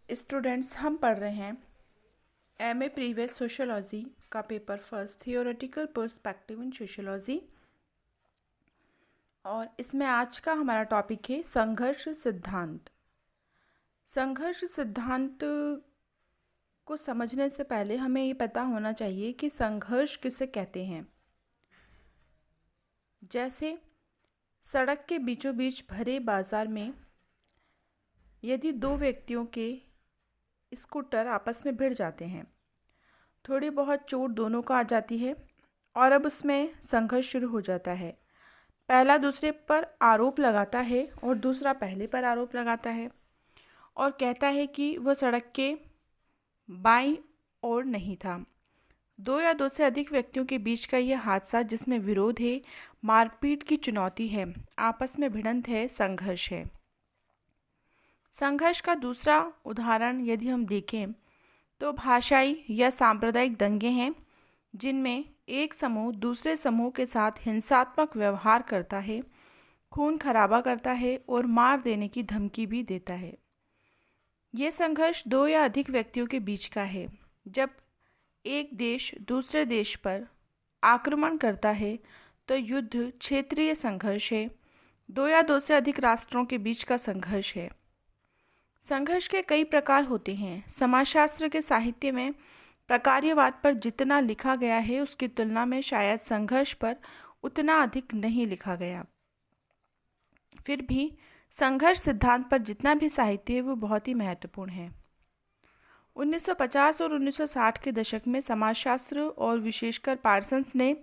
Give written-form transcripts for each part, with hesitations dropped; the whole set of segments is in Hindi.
स्टूडेंट्स, हम पढ़ रहे हैं एमए प्रीवियस सोशियोलॉजी का paper first, theoretical perspective in sociology. और इसमें आज का हमारा टॉपिक है संघर्ष सिद्धांत। संघर्ष सिद्धांत को समझने से पहले हमें ये पता होना चाहिए कि संघर्ष किसे कहते हैं। जैसे सड़क के बीचों बीच भरे बाजार में यदि दो व्यक्तियों के स्कूटर आपस में भिड़ जाते हैं, थोड़ी बहुत चोट दोनों को आ जाती है और अब उसमें संघर्ष शुरू हो जाता है। पहला दूसरे पर आरोप लगाता है और दूसरा पहले पर आरोप लगाता है और कहता है कि वह सड़क के बाईं ओर नहीं था। दो या दो से अधिक व्यक्तियों के बीच का यह हादसा जिसमें विरोध है, मारपीट की चुनौती है, आपस में भिड़ंत है, संघर्ष है। संघर्ष का दूसरा उदाहरण यदि हम देखें तो भाषाई या सांप्रदायिक दंगे हैं, जिनमें एक समूह दूसरे समूह के साथ हिंसात्मक व्यवहार करता है, खून खराबा करता है और मार देने की धमकी भी देता है। ये संघर्ष दो या अधिक व्यक्तियों के बीच का है। जब एक देश दूसरे देश पर आक्रमण करता है तो युद्ध क्षेत्रीय संघर्ष है, दो या दो से अधिक राष्ट्रों के बीच का संघर्ष है। संघर्ष के कई प्रकार होते हैं। समाजशास्त्र के साहित्य में प्रकार्यवाद पर जितना लिखा गया है उसकी तुलना में शायद संघर्ष पर उतना अधिक नहीं लिखा गया। फिर भी संघर्ष सिद्धांत पर जितना भी साहित्य है वो बहुत ही महत्वपूर्ण है। 1950 और 1960 के दशक में समाजशास्त्र और विशेषकर पार्सन्स ने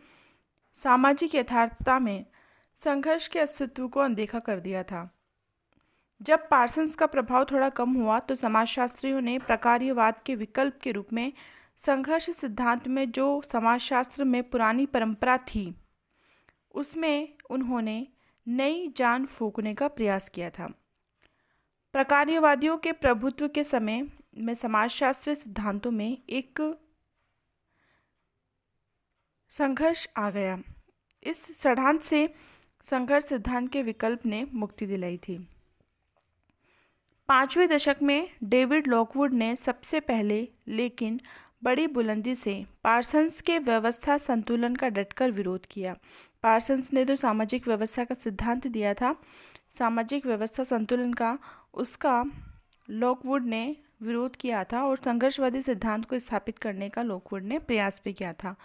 सामाजिक यथार्थता में संघर्ष के अस्तित्व को अनदेखा कर दिया था। जब पार्सन्स का प्रभाव थोड़ा कम हुआ तो समाजशास्त्रियों ने प्रकार्यवाद के विकल्प के रूप में संघर्ष सिद्धांत में जो समाजशास्त्र में पुरानी परंपरा थी उसमें उन्होंने नई जान फूंकने का प्रयास किया था। प्रकार्यवादियों के प्रभुत्व के समय में समाजशास्त्र सिद्धांतों में एक संघर्ष आ गया। इस सिद्धांत से संघर्ष सिद्धांत के विकल्प ने मुक्ति दिलाई थी। 5वें दशक में डेविड लॉकवुड ने सबसे पहले लेकिन बड़ी बुलंदी से पार्सन्स के व्यवस्था संतुलन का डटकर विरोध किया। पार्सन्स ने जो सामाजिक व्यवस्था का सिद्धांत दिया था, सामाजिक व्यवस्था संतुलन का, उसका लॉकवुड ने विरोध किया था और संघर्षवादी सिद्धांत को स्थापित करने का लॉकवुड ने प्रयास भी किया था।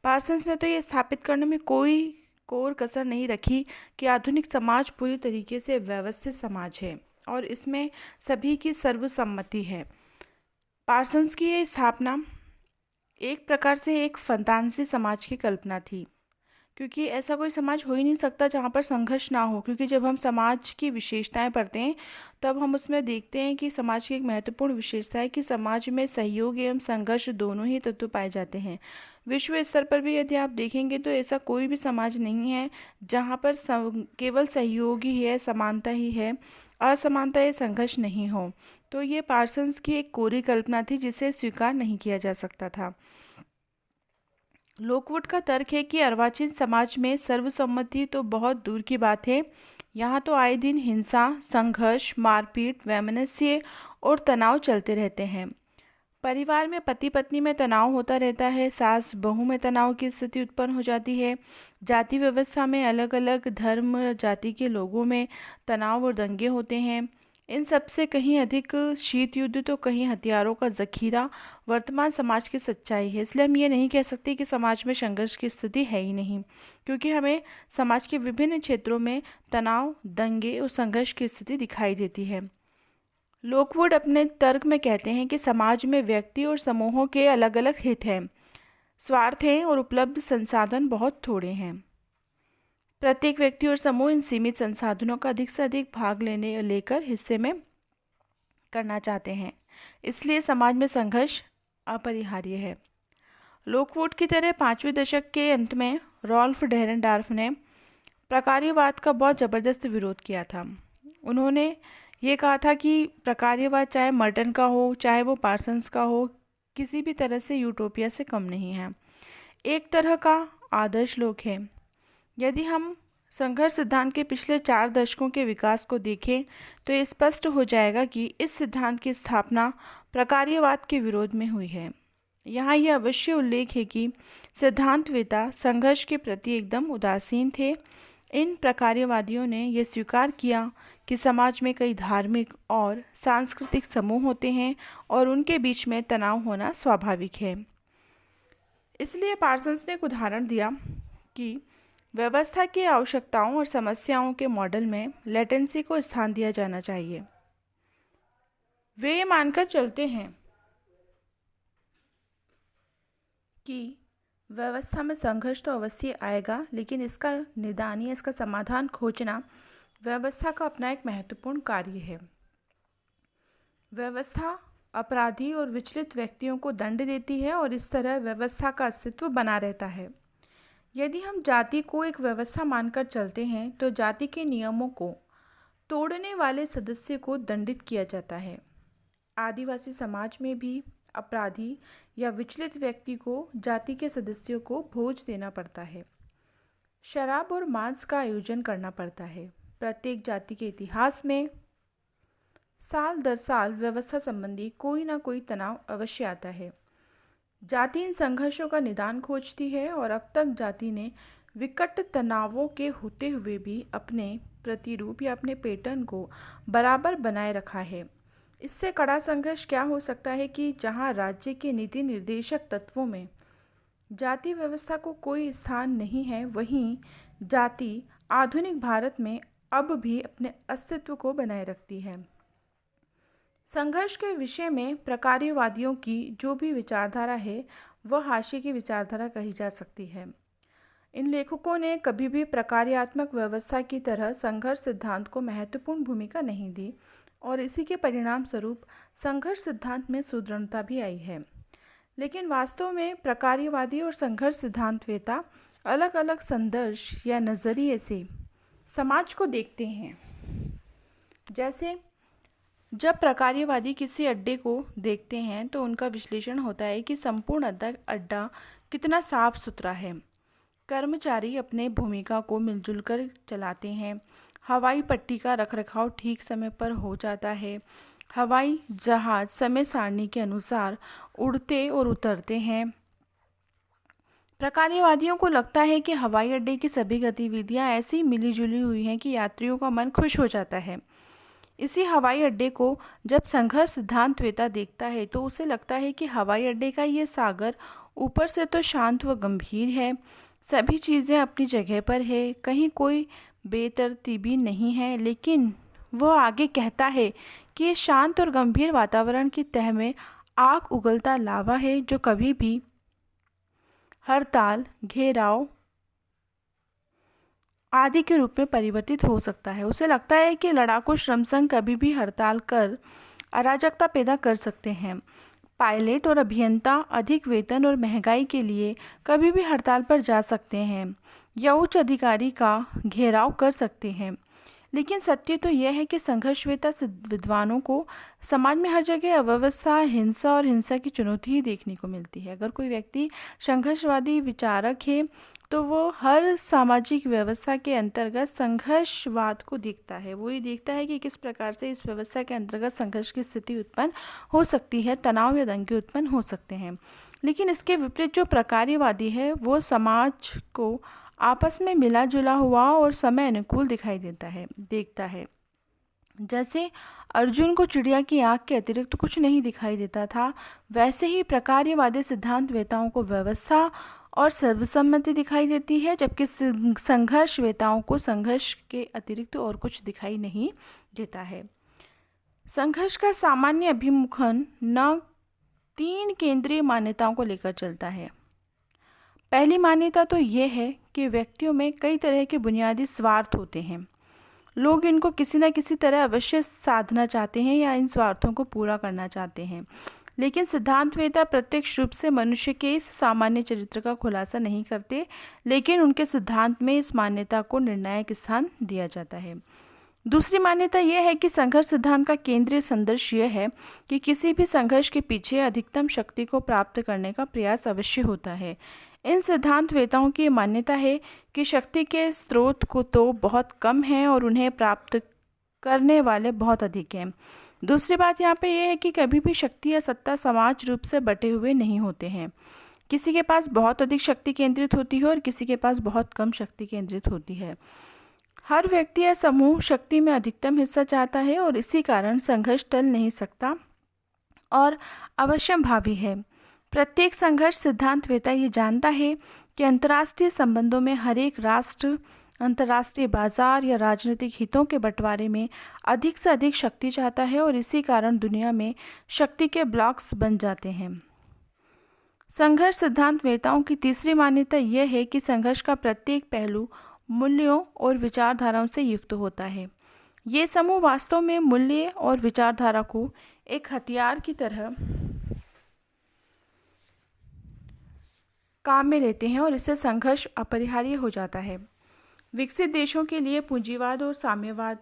पार्सन्स ने तो ये स्थापित करने में कोई कोर कसर नहीं रखी कि आधुनिक समाज पूरी तरीके से व्यवस्थित समाज है और इसमें सभी की सर्वसम्मति है। पार्सन्स की ये स्थापना एक प्रकार से एक फंतासी समाज की कल्पना थी, क्योंकि ऐसा कोई समाज हो ही नहीं सकता जहाँ पर संघर्ष ना हो। क्योंकि जब हम समाज की विशेषताएं पढ़ते हैं तब हम उसमें देखते हैं कि समाज की एक महत्वपूर्ण विशेषता है कि समाज में सहयोग एवं संघर्ष दोनों ही तत्व पाए जाते हैं। विश्व स्तर पर भी यदि आप देखेंगे तो ऐसा कोई भी समाज नहीं है जहाँ पर केवल सहयोग ही है, समानता ही है, असमानता या संघर्ष नहीं हो। तो ये पार्सन्स की एक कोरी कल्पना थी जिसे स्वीकार नहीं किया जा सकता था। लॉकवुड का तर्क है कि अर्वाचीन समाज में सर्वसम्मति तो बहुत दूर की बात है, यहाँ तो आए दिन हिंसा, संघर्ष, मारपीट, वैमनस्य और तनाव चलते रहते हैं। परिवार में पति पत्नी में तनाव होता रहता है, सास बहू में तनाव की स्थिति उत्पन्न हो जाती है, जाति व्यवस्था में अलग अलग धर्म जाति के लोगों में तनाव और दंगे होते हैं। इन सब से कहीं अधिक शीत युद्ध तो कहीं हथियारों का जखीरा वर्तमान समाज की सच्चाई है। इसलिए हम ये नहीं कह सकते कि समाज में संघर्ष की स्थिति है ही नहीं, क्योंकि हमें समाज के विभिन्न क्षेत्रों में तनाव, दंगे और संघर्ष की स्थिति दिखाई देती है। लॉकवुड अपने तर्क में कहते हैं कि समाज में व्यक्ति और समूहों के अलग अलग हित हैं, स्वार्थ हैं और उपलब्ध संसाधन बहुत थोड़े हैं। प्रत्येक व्यक्ति और समूह इन सीमित संसाधनों का अधिक से अधिक भाग लेकर हिस्से में करना चाहते हैं, इसलिए समाज में संघर्ष अपरिहार्य है। लॉकवुड की तरह 5वें दशक के अंत में रॉल्फ डेरेनडार्फ ने प्रकार्यवाद का बहुत ज़बरदस्त विरोध किया था। उन्होंने ये कहा था कि प्रकार्यवाद चाहे मर्टन का हो चाहे वो पार्सन्स का हो, किसी भी तरह से यूटोपिया से कम नहीं है, एक तरह का आदर्श लोक है। यदि हम संघर्ष सिद्धांत के पिछले 4 दशकों के विकास को देखें तो ये स्पष्ट हो जाएगा कि इस सिद्धांत की स्थापना प्रकार्यवाद के विरोध में हुई है। यहाँ यह अवश्य उल्लेख है कि सिद्धांतवेता संघर्ष के प्रति एकदम उदासीन थे। इन प्रकार्यवादियों ने यह स्वीकार किया कि समाज में कई धार्मिक और सांस्कृतिक समूह होते हैं और उनके बीच में तनाव होना स्वाभाविक है। इसलिए पार्सन्स ने एक उदाहरण दिया कि व्यवस्था की आवश्यकताओं और समस्याओं के मॉडल में लेटेंसी को स्थान दिया जाना चाहिए। वे ये मानकर चलते हैं कि व्यवस्था में संघर्ष तो अवश्य आएगा, लेकिन इसका निदान या इसका समाधान खोजना व्यवस्था का अपना एक महत्वपूर्ण कार्य है। व्यवस्था अपराधी और विचलित व्यक्तियों को दंड देती है और इस तरह व्यवस्था का अस्तित्व बना रहता है। यदि हम जाति को एक व्यवस्था मानकर चलते हैं तो जाति के नियमों को तोड़ने वाले सदस्य को दंडित किया जाता है। आदिवासी समाज में भी अपराधी या विचलित व्यक्ति को जाति के सदस्यों को भोज देना पड़ता है। शराब और मांस का आयोजन करना पड़ता है। प्रत्येक जाति के इतिहास में साल दर साल व्यवस्था संबंधी कोई ना कोई तनाव अवश्य आता है। जाति इन संघर्षों का निदान खोजती है और अब तक जाति ने विकट तनावों के होते हुए भी अपने प्रतिरूप या अपने पैटर्न को बराबर बनाए रखा है। इससे कड़ा संघर्ष क्या हो सकता है कि जहां राज्य के नीति निर्देशक तत्वों में जाति व्यवस्था को कोई स्थान नहीं है, वहीं जाति आधुनिक भारत में अब भी अपने अस्तित्व को बनाए रखती है। संघर्ष के विषय में प्रकार्यवादियों की जो भी विचारधारा है वह हाशिए की विचारधारा कही जा सकती है। इन लेखकों ने कभी भी प्रकार्यात्मक व्यवस्था की तरह संघर्ष सिद्धांत को महत्वपूर्ण भूमिका नहीं दी और इसी के परिणाम स्वरूप संघर्ष सिद्धांत में सुदृढ़ता भी आई है। लेकिन वास्तव में प्रकार्यवादी और संघर्ष सिद्धांतवेता अलग अलग संदर्श या नज़रिए से समाज को देखते हैं। जैसे जब प्रकार्यवादी किसी अड्डे को देखते हैं तो उनका विश्लेषण होता है कि संपूर्ण अड्डा कितना साफ सुथरा है। कर्मचारी अपने भूमिका को मिलजुल कर चलाते हैं। हवाई पट्टी का रखरखाव ठीक समय पर हो जाता है। हवाई जहाज समय सारणी के अनुसार उड़ते और उतरते हैं। प्रकार्यवादियों को लगता है कि हवाई अड्डे की सभी गतिविधियां ऐसी मिलीजुली हुई हैं कि यात्रियों का मन खुश हो जाता है। इसी हवाई अड्डे को जब संघर्ष सिद्धांतवेता देखता है तो उसे लगता है कि हवाई अड्डे का ये सागर ऊपर से तो शांत व गंभीर है, सभी चीज़ें अपनी जगह पर है, कहीं कोई बेतरतीबी नहीं है, लेकिन वह आगे कहता है कि ये शांत और गंभीर वातावरण की तह में आग उगलता लावा है जो कभी भी हड़ताल, घेराव आदि के रूप में परिवर्तित हो सकता है। उसे लगता है कि लड़ाकू श्रम संघ कभी भी हड़ताल कर अराजकता पैदा कर सकते हैं। पायलट और अभियंता अधिक वेतन और महंगाई के लिए कभी भी हड़ताल पर जा सकते हैं या उच्च अधिकारी का घेराव कर सकते हैं। लेकिन सत्य तो यह है कि संघर्षवेता विद्वानों को समाज में हर जगह अव्यवस्था, हिंसा और हिंसा की चुनौती ही देखने को मिलती है। अगर कोई व्यक्ति संघर्षवादी विचारक है तो वो हर सामाजिक व्यवस्था के अंतर्गत संघर्षवाद को देखता है। वो ये देखता है कि किस प्रकार से इस व्यवस्था के अंतर्गत संघर्ष की स्थिति उत्पन्न हो सकती है, तनाव या दंगे उत्पन्न हो सकते हैं। लेकिन इसके विपरीत जो प्रकार्यवादी है वो समाज को आपस में मिला जुला हुआ और समय अनुकूल देखता है। जैसे अर्जुन को चिड़िया की आँख के अतिरिक्त कुछ नहीं दिखाई देता था, वैसे ही प्रकार्यवादी सिद्धांतवेताओं को व्यवस्था और सर्वसम्मति दिखाई देती है, जबकि संघर्षवेताओं को संघर्ष के अतिरिक्त और कुछ दिखाई नहीं देता है। संघर्ष का सामान्य अभिमुखन न 3 केंद्रीय मान्यताओं को लेकर चलता है। पहली मान्यता तो ये है कि व्यक्तियों में कई तरह के बुनियादी स्वार्थ होते हैं। लोग इनको किसी न किसी तरह अवश्य साधना चाहते हैं या इन स्वार्थों को पूरा करना चाहते हैं। लेकिन सिद्धांतवेता प्रत्यक्ष रूप से मनुष्य के इस सामान्य चरित्र का खुलासा नहीं करते, लेकिन उनके सिद्धांत में इस मान्यता को निर्णायक स्थान दिया जाता है। दूसरी मान्यता यह है कि संघर्ष सिद्धांत का केंद्रीय संदेश यह है कि किसी भी संघर्ष के पीछे अधिकतम शक्ति को प्राप्त करने का प्रयास अवश्य होता है। इन सिद्धांतवेताओं की मान्यता है कि शक्ति के स्रोत को तो बहुत कम हैं और उन्हें प्राप्त करने वाले बहुत अधिक हैं। दूसरी बात यहाँ पे ये है कि कभी भी शक्ति या सत्ता समाज रूप से बटे हुए नहीं होते हैं। किसी के पास बहुत अधिक शक्ति केंद्रित होती है और किसी के पास बहुत कम शक्ति केंद्रित होती है। हर व्यक्ति या समूह शक्ति में अधिकतम हिस्सा चाहता है और इसी कारण संघर्ष टल नहीं सकता और अवश्यंभावी है। प्रत्येक संघर्ष सिद्धांतवेता ये जानता है कि अंतर्राष्ट्रीय संबंधों में हर एक राष्ट्र अंतर्राष्ट्रीय बाजार या राजनीतिक हितों के बंटवारे में अधिक से अधिक शक्ति चाहता है और इसी कारण दुनिया में शक्ति के ब्लॉक्स बन जाते हैं। संघर्ष सिद्धांतवेताओं की तीसरी मान्यता यह है कि संघर्ष का प्रत्येक पहलू मूल्यों और विचारधाराओं से युक्त होता है। ये समूह वास्तव में मूल्य और विचारधारा को एक हथियार की तरह काम में लेते हैं और इससे संघर्ष अपरिहार्य हो जाता है। विकसित देशों के लिए पूंजीवाद और साम्यवाद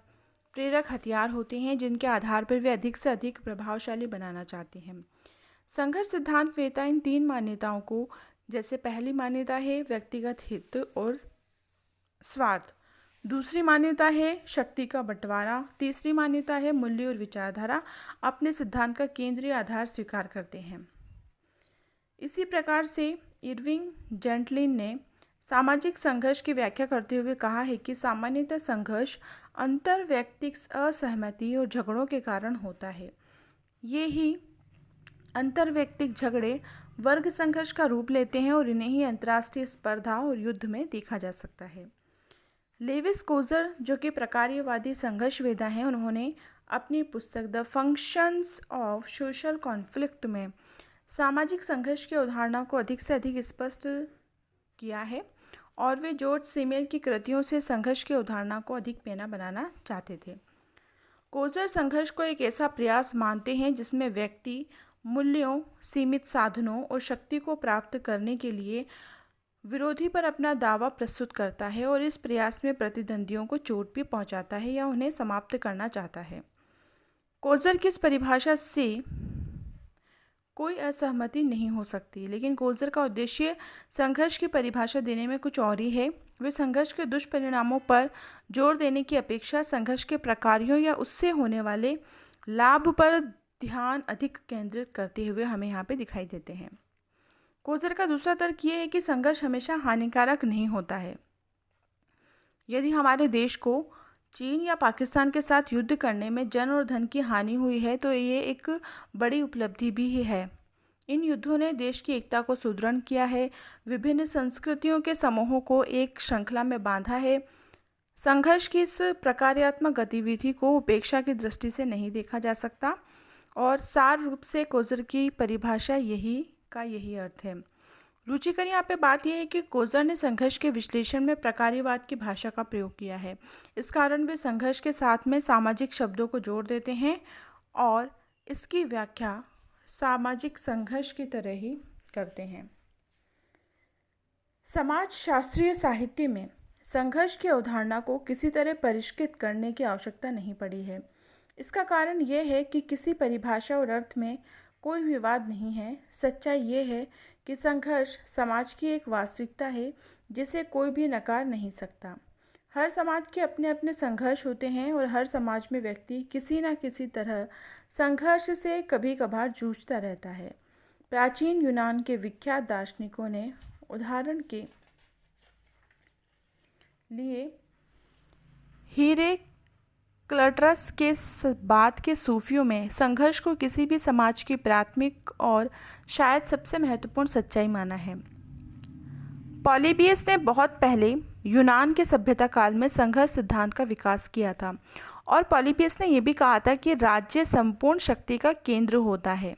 प्रेरक हथियार होते हैं जिनके आधार पर वे अधिक से अधिक प्रभावशाली बनाना चाहते हैं। संघर्ष सिद्धांतवेता इन तीन मान्यताओं को, जैसे पहली मान्यता है व्यक्तिगत हित और स्वार्थ, दूसरी मान्यता है शक्ति का बंटवारा, तीसरी मान्यता है मूल्य और विचारधारा, अपने सिद्धांत का केंद्रीय आधार स्वीकार करते हैं। इसी प्रकार से इरविंग जेंटलिन ने सामाजिक संघर्ष की व्याख्या करते हुए कहा है कि सामान्यतः संघर्ष अंतर्वैयक्तिक असहमति और झगड़ों के कारण होता है। ये ही अंतर्वैयक्तिक झगड़े वर्ग संघर्ष का रूप लेते हैं और इन्हें ही अंतर्राष्ट्रीय स्पर्धा और युद्ध में देखा जा सकता है। लेविस कोजर, जो कि प्रकार्यवादी संघर्षवेदा हैं, उन्होंने अपनी पुस्तक the functions of social conflict में सामाजिक संघर्ष की अवधारणा को अधिक से अधिक स्पष्ट किया है और वे जॉर्ज सीमेल की कृतियों से संघर्ष की अवधारणा को अधिक पैना बनाना चाहते थे। कोजर संघर्ष को एक ऐसा प्रयास मानते हैं जिसमें व्यक्ति मूल्यों, सीमित साधनों और शक्ति को प्राप्त करने के लिए विरोधी पर अपना दावा प्रस्तुत करता है और इस प्रयास में प्रतिद्वंदियों को चोट भी पहुंचाता है या उन्हें समाप्त करना चाहता है। कोजर की इस परिभाषा से कोई असहमति नहीं हो सकती, लेकिन कोजर का उद्देश्य संघर्ष की परिभाषा देने में कुछ और ही है। वे संघर्ष के दुष्परिणामों पर जोर देने की अपेक्षा संघर्ष के प्रकारों या उससे होने वाले लाभ पर ध्यान अधिक केंद्रित करते हुए हमें यहाँ पे दिखाई देते हैं। कोजर का दूसरा तर्क ये है कि संघर्ष हमेशा हानिकारक नहीं होता है। यदि हमारे देश को चीन या पाकिस्तान के साथ युद्ध करने में जन और धन की हानि हुई है तो ये एक बड़ी उपलब्धि भी है। इन युद्धों ने देश की एकता को सुदृढ़ किया है, विभिन्न संस्कृतियों के समूहों को एक श्रृंखला में बांधा है। संघर्ष की इस प्रकार्यात्मक गतिविधि को उपेक्षा की दृष्टि से नहीं देखा जा सकता और सार रूप से कोजर की परिभाषा यही अर्थ है। रुचिकर यहाँ पे बात यह है कि कोजर ने संघर्ष के विश्लेषण में प्रकार्यवाद की भाषा का प्रयोग किया है। इस कारण वे संघर्ष के साथ में सामाजिक शब्दों को जोड़ देते हैं और इसकी व्याख्या सामाजिक संघर्ष की तरह ही करते हैं। समाज शास्त्रीय साहित्य में संघर्ष की अवधारणा को किसी तरह परिष्कृत करने की आवश्यकता नहीं पड़ी है। इसका कारण यह है कि किसी परिभाषा और अर्थ में कोई विवाद नहीं है। सच्चाई ये है कि संघर्ष समाज की एक वास्तविकता है जिसे कोई भी नकार नहीं सकता। हर समाज के अपने अपने संघर्ष होते हैं और हर समाज में व्यक्ति किसी न किसी तरह संघर्ष से कभी कभार जूझता रहता है। प्राचीन यूनान के विख्यात दार्शनिकों ने उदाहरण के लिए हेराक्लिटस के बाद के सूफियों में संघर्ष को किसी भी समाज की प्राथमिक और शायद सबसे महत्वपूर्ण सच्चाई माना है। पॉलीबियस ने बहुत पहले यूनान के सभ्यता काल में संघर्ष सिद्धांत का विकास किया था और पॉलीबियस ने यह भी कहा था कि राज्य संपूर्ण शक्ति का केंद्र होता है।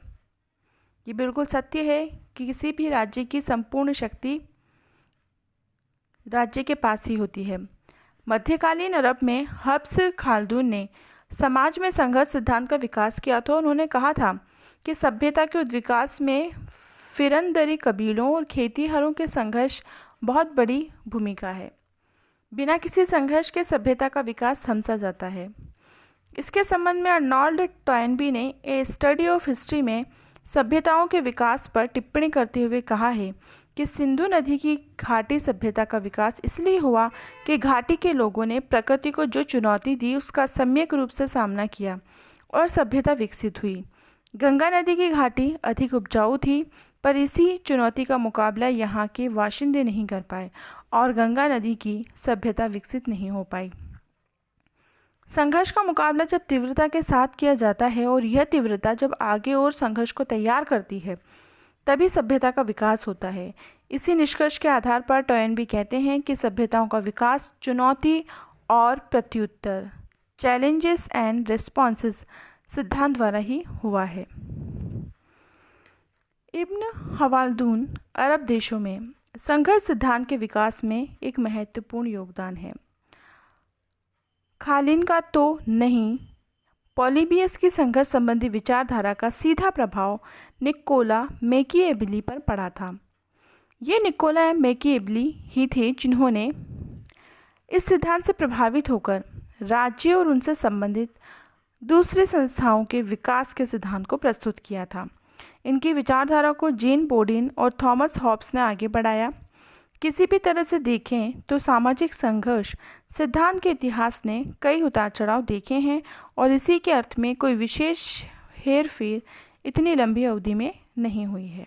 ये बिल्कुल सत्य है कि किसी भी राज्य की संपूर्ण शक्ति राज्य के पास ही होती है। मध्यकालीन अरब में हब्स खालदून ने समाज में संघर्ष सिद्धांत का विकास किया था। उन्होंने कहा था कि सभ्यता के विकास में फिरंदरी कबीलों और खेतीहरों के संघर्ष बहुत बड़ी भूमिका है। बिना किसी संघर्ष के सभ्यता का विकास थम सा जाता है। इसके संबंध में अर्नोल्ड टॉयनबी ने ए स्टडी ऑफ हिस्ट्री में सभ्यताओं के विकास पर टिप्पणी करते हुए कहा है कि सिंधु नदी की घाटी सभ्यता का विकास इसलिए हुआ कि घाटी के लोगों ने प्रकृति को जो चुनौती दी उसका सम्यक रूप से सामना किया और सभ्यता विकसित हुई। गंगा नदी की घाटी अधिक उपजाऊ थी, पर इसी चुनौती का मुकाबला यहाँ के बाशिंदे नहीं कर पाए और गंगा नदी की सभ्यता विकसित नहीं हो पाई। संघर्ष का मुकाबला जब तीव्रता के साथ किया जाता है और यह तीव्रता जब आगे और संघर्ष को तैयार करती है, तभी सभ्यता का विकास होता है। इसी निष्कर्ष के आधार पर टोयनबी कहते हैं कि सभ्यताओं का विकास चुनौती और प्रत्युत्तर, चैलेंजेस एंड रिस्पॉन्सेस सिद्धांत द्वारा ही हुआ है। इब्न हवाल्दून अरब देशों में संघर्ष सिद्धांत के विकास में एक महत्वपूर्ण योगदान है। खालिन का तो नहीं, पॉलीबियस की संघर्ष संबंधी विचारधारा का सीधा प्रभाव निकोला मैकिएवेली पर पड़ा था। ये निकोला मैकिएवेली ही थे जिन्होंने इस सिद्धांत से प्रभावित होकर राज्य और उनसे संबंधित दूसरी संस्थाओं के विकास के सिद्धांत को प्रस्तुत किया था। इनकी विचारधारा को जेन बोर्डिन और थॉमस हॉब्स ने आगे बढ़ाया। किसी भी तरह से देखें तो सामाजिक संघर्ष सिद्धांत के इतिहास ने कई उतार चढ़ाव देखे हैं और इसी के अर्थ में कोई विशेष हेरफेर इतनी लंबी अवधि में नहीं हुई है।